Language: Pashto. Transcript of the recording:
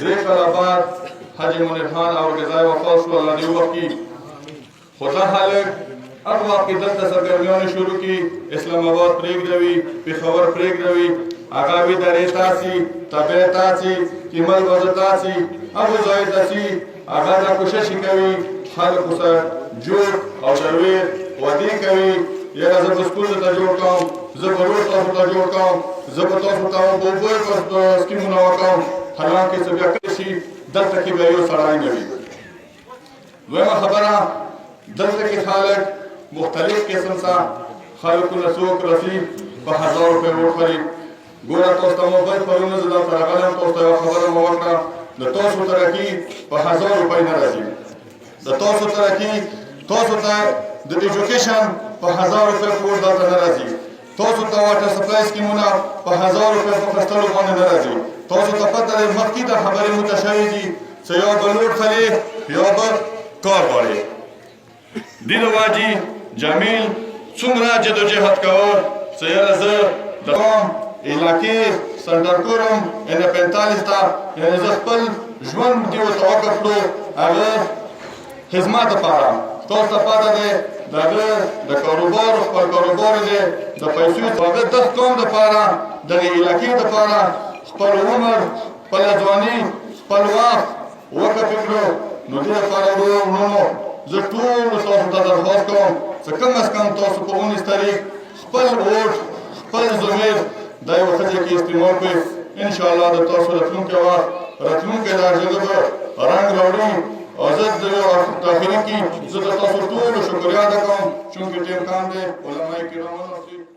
درې کاله بعد حاجي منیر خان او غذای وفات شو الله دې وکړي خو دا هلک هغه وخت کې دلته سرګرمیانې شروع کړي اسلام آباد پرېږدوي پېښور پرېږدوي هغه وي درې تاسي تبې تاسي کیمل وزه تاسي ابو ځای تاسي هغه دا کوشش کوي خلکو سره جوړ او درویر ودې کوي یاره زه به سکول ته جوړ کوم زه به روډ تاسو ته جوړ کوم زه به تاسو ته اوبه سکیمونه وکړم حالانکې څه بیا کړی شي دلته کې بیا یو سړی نه وي دویمه خبره دلته کې خلک مختلف قسم څخه خلکونه څوک رسي په 1000 روپۍ روډ خرید ګوره تاسو ته موبایل پرونه زه دلته راغلی تاسو ته یوه خبره مو وکړه د تاسو ترقي په 1000 روپۍ نه راځي د تاسو ترقي تاسو ته د ایجوکیشن په 1000 روپۍ پور دلته نه راځي تاسو ته واټر سپلای سکیمونه په 1000 روپۍ په اخیستلو باندې نه راځي تاسو ته پته ده مخکې د خبرې متشوي دي چې یو به لوډ خلي یو به کار غواړي دې د واجي جمیل څومره جدوجهد کوه چې یاره زه د قوم علاقې سندرکورم N45 ته یعنې زه خپل ژوند دې ورته وقف کړو هغه خدمت دپاره تاسو ته پته دی د هغه د کاروبار خپل کاروبار دی د پیسو د هغه د قوم دپاره دغې علاقې دپاره خپل عمر خپله ځواني خپل وخت وقف کړو نو دې لپاره وروڼو زه ټولو تاسو ته درخواست کوم چې کم از کم تاسو په 19 تاریخ خپل ووټ خپل ضمیر دا یوه ښځې کې استعمال کړئ انشاءالله د تاسو راتلونکی وخت راتلونکی دا ژبه به رنګ راوړي او زه د تاخیري کې زه د تاسو ټولو شکریه ادا کوم چونکې ټیم کم دی علما کرامو